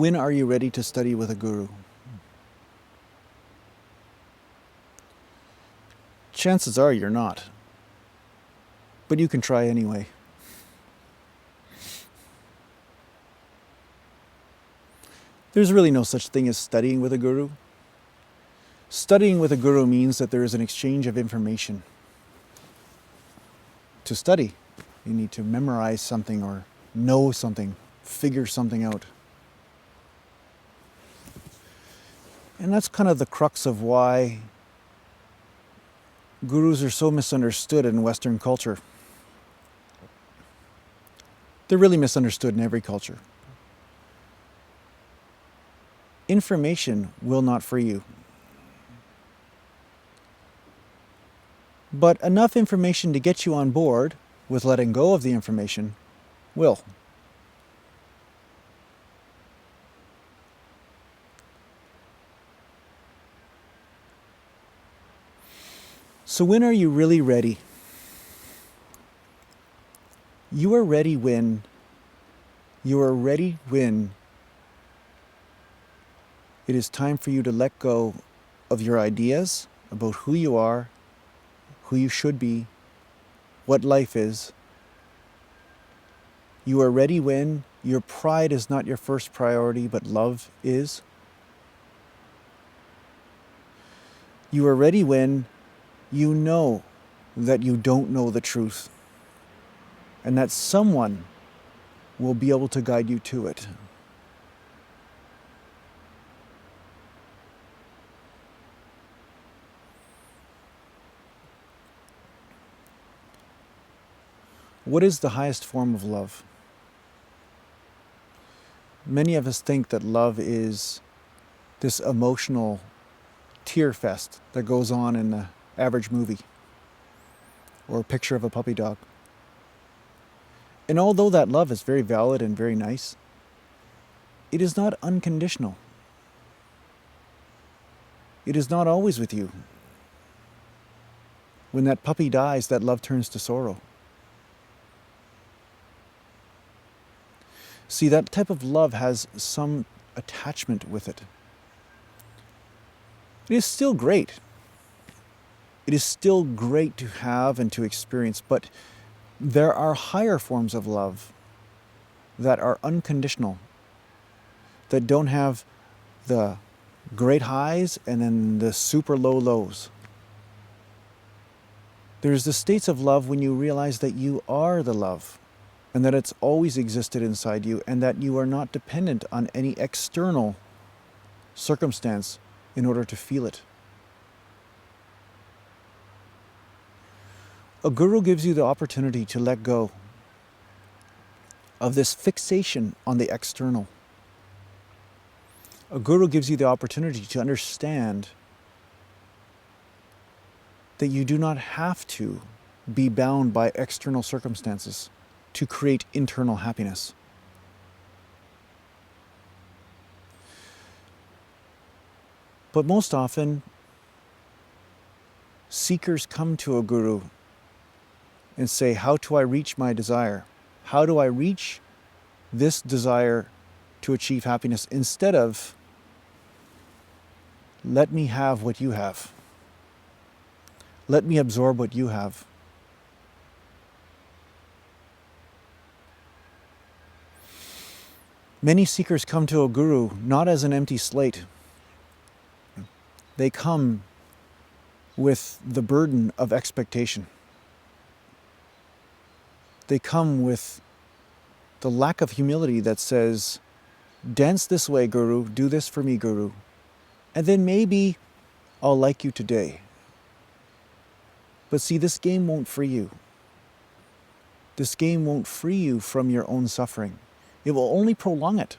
When are you ready to study with a guru? Chances are you're not. But you can try anyway. There's really no such thing as studying with a guru. Studying with a guru means that there is an exchange of information. To study, you need to memorize something or know something, figure something out. And that's kind of the crux of why gurus are so misunderstood in Western culture. They're really misunderstood in every culture. Information will not free you. But enough information to get you on board with letting go of the information will. So when are you really ready? You are ready when it is time for you to let go of your ideas about who you are, who you should be, what life is. You are ready when your pride is not your first priority, but love is. You are ready when you know that you don't know the truth and that someone will be able to guide you to it. What is the highest form of love? Many of us think that love is this emotional tear fest that goes on in the average movie or a picture of a puppy dog. And although that love is very valid and very nice, it is not unconditional. It is not always with you. When that puppy dies, that love turns to sorrow. See, that type of love has some attachment with it. It is still great. It is still great to have and to experience, but there are higher forms of love that are unconditional, that don't have the great highs and then the super low lows. There's the states of love when you realize that you are the love and that it's always existed inside you and that you are not dependent on any external circumstance in order to feel it. A guru gives you the opportunity to let go of this fixation on the external. A guru gives you the opportunity to understand that you do not have to be bound by external circumstances to create internal happiness. But most often, seekers come to a guru and say, how do I reach my desire? How do I reach this desire to achieve happiness? Instead of, let me have what you have. Let me absorb what you have. Many seekers come to a guru not as an empty slate. They come with the burden of expectation. They come with the lack of humility that says, dance this way, guru, do this for me, guru, and then maybe I'll like you today. But see, this game won't free you. This game won't free you from your own suffering. It will only prolong it.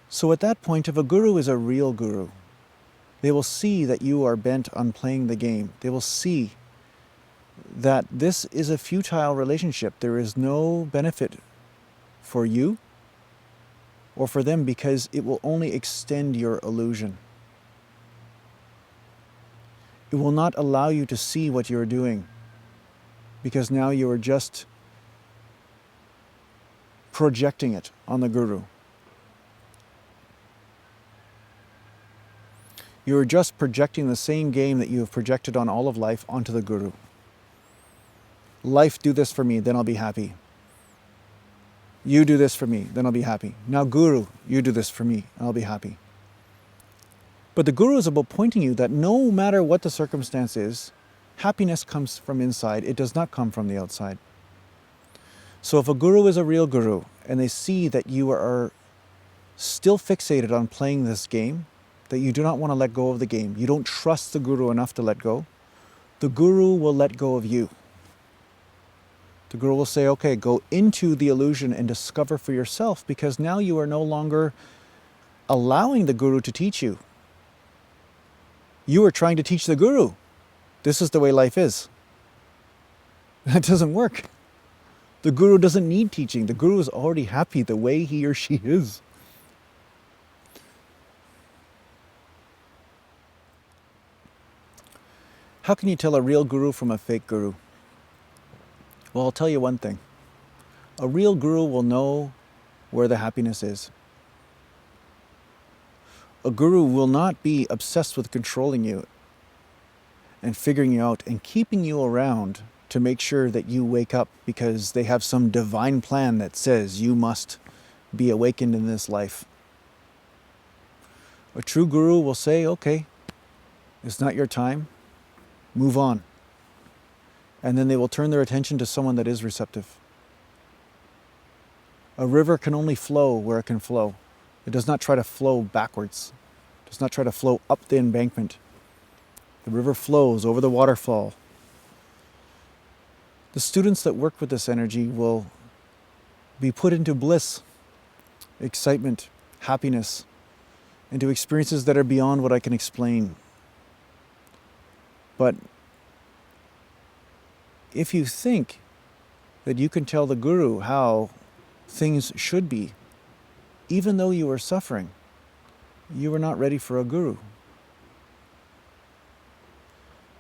So at that point, if a guru is a real guru, they will see that you are bent on playing the game. They will see that this is a futile relationship. There is no benefit for you or for them because it will only extend your illusion. It will not allow you to see what you're doing because now you are just projecting it on the guru. You are just projecting the same game that you have projected on all of life onto the guru. Life, do this for me, then I'll be happy. You do this for me, then I'll be happy. Now, guru, you do this for me, and I'll be happy. But the guru is about pointing you that no matter what the circumstance is, happiness comes from inside. It does not come from the outside. So if a guru is a real guru, and they see that you are still fixated on playing this game, that you do not want to let go of the game, you don't trust the guru enough to let go, the guru will let go of you. The guru will say, okay, go into the illusion and discover for yourself, because now you are no longer allowing the guru to teach you. You are trying to teach the guru. This is the way life is. That doesn't work. The guru doesn't need teaching. The guru is already happy the way he or she is. How can you tell a real guru from a fake guru? Well, I'll tell you one thing. A real guru will know where the happiness is. A guru will not be obsessed with controlling you and figuring you out and keeping you around to make sure that you wake up because they have some divine plan that says you must be awakened in this life. A true guru will say, okay, it's not your time, move on. And then they will turn their attention to someone that is receptive. A river can only flow where it can flow. It does not try to flow backwards. It does not try to flow up the embankment. The river flows over the waterfall. The students that work with this energy will be put into bliss, excitement, happiness, into experiences that are beyond what I can explain. But if you think that you can tell the guru how things should be, even though you are suffering, you are not ready for a guru.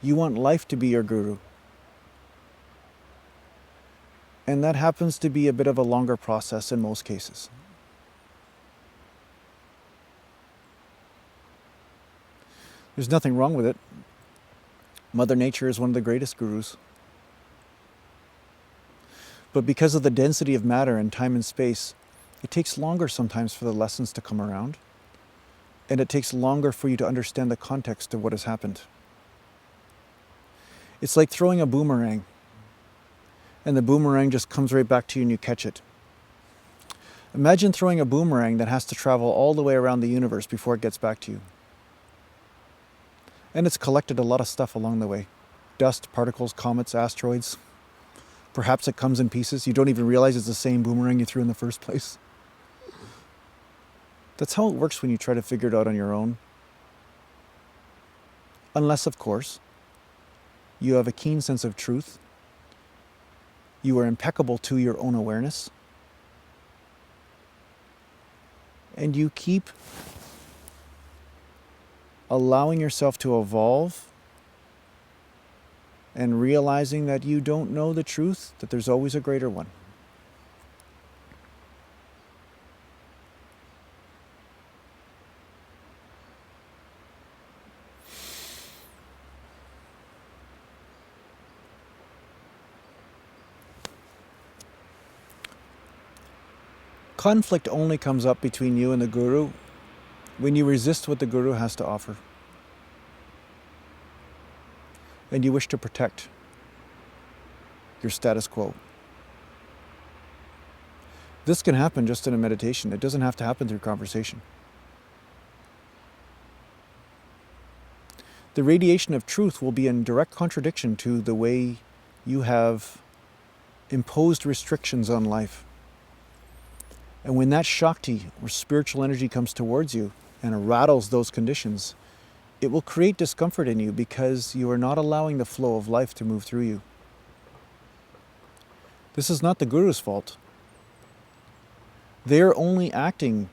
You want life to be your guru. And that happens to be a bit of a longer process in most cases. There's nothing wrong with it. Mother Nature is one of the greatest gurus. But because of the density of matter and time and space, it takes longer sometimes for the lessons to come around. And it takes longer for you to understand the context of what has happened. It's like throwing a boomerang. And the boomerang just comes right back to you and you catch it. Imagine throwing a boomerang that has to travel all the way around the universe before it gets back to you. And it's collected a lot of stuff along the way. Dust, particles, comets, asteroids. Perhaps it comes in pieces. You don't even realize it's the same boomerang you threw in the first place. That's how it works when you try to figure it out on your own. Unless, of course, you have a keen sense of truth. You are impeccable to your own awareness. And you keep allowing yourself to evolve and realizing that you don't know the truth, that there's always a greater one. Conflict only comes up between you and the guru when you resist what the guru has to offer. And you wish to protect your status quo. This can happen just in a meditation. It doesn't have to happen through conversation. The radiation of truth will be in direct contradiction to the way you have imposed restrictions on life. And when that Shakti or spiritual energy comes towards you and rattles those conditions, it will create discomfort in you because you are not allowing the flow of life to move through you. This is not the guru's fault. They are only acting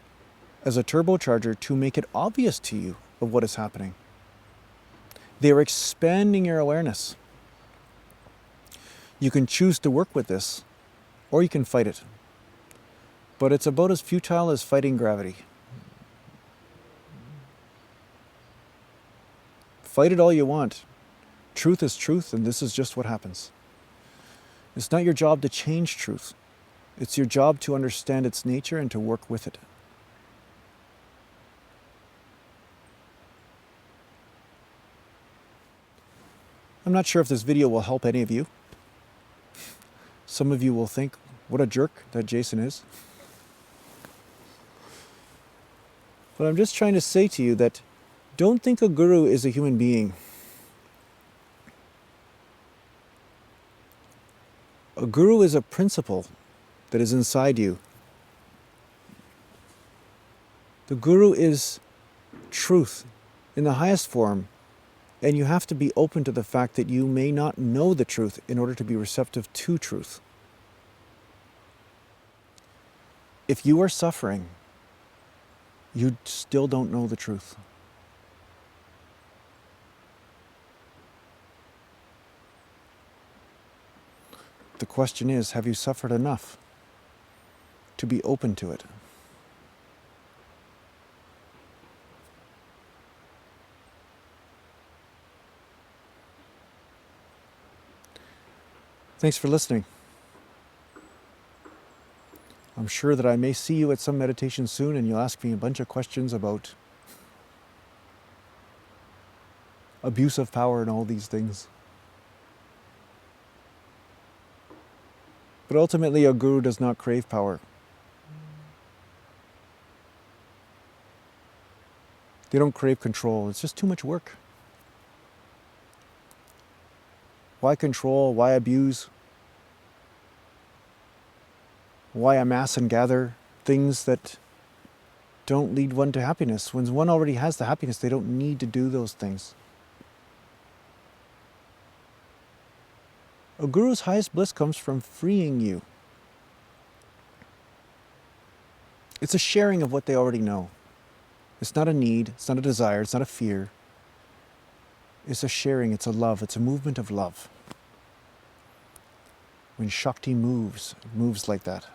as a turbocharger to make it obvious to you of what is happening. They are expanding your awareness. You can choose to work with this, or you can fight it. But it's about as futile as fighting gravity. Fight it all you want. Truth is truth, and this is just what happens. It's not your job to change truth. It's your job to understand its nature and to work with it. I'm not sure if this video will help any of you. Some of you will think, what a jerk that Jason is. But I'm just trying to say to you that don't think a guru is a human being. A guru is a principle that is inside you. The guru is truth in the highest form, and you have to be open to the fact that you may not know the truth in order to be receptive to truth. If you are suffering, you still don't know the truth. The question is, have you suffered enough to be open to it? Thanks for listening. I'm sure that I may see you at some meditation soon and you'll ask me a bunch of questions about abuse of power and all these things. But ultimately, a guru does not crave power. They don't crave control. It's just too much work. Why control? Why abuse? Why amass and gather things that don't lead one to happiness? When one already has the happiness, they don't need to do those things. A guru's highest bliss comes from freeing you. It's a sharing of what they already know. It's not a need, it's not a desire, it's not a fear. It's a sharing, it's a love, it's a movement of love. When Shakti moves, it moves like that.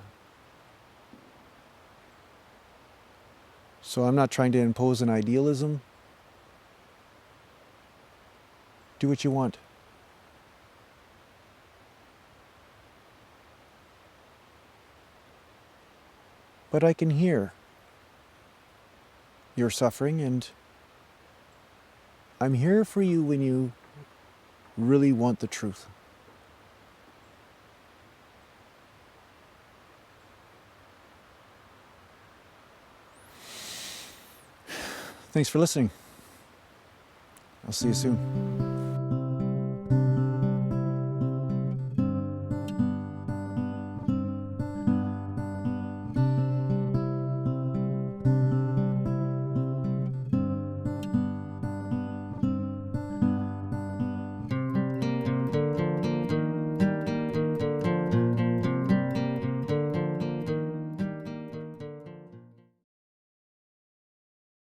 So I'm not trying to impose an idealism. Do what you want. But I can hear your suffering, and I'm here for you when you really want the truth. Thanks for listening. I'll see you soon.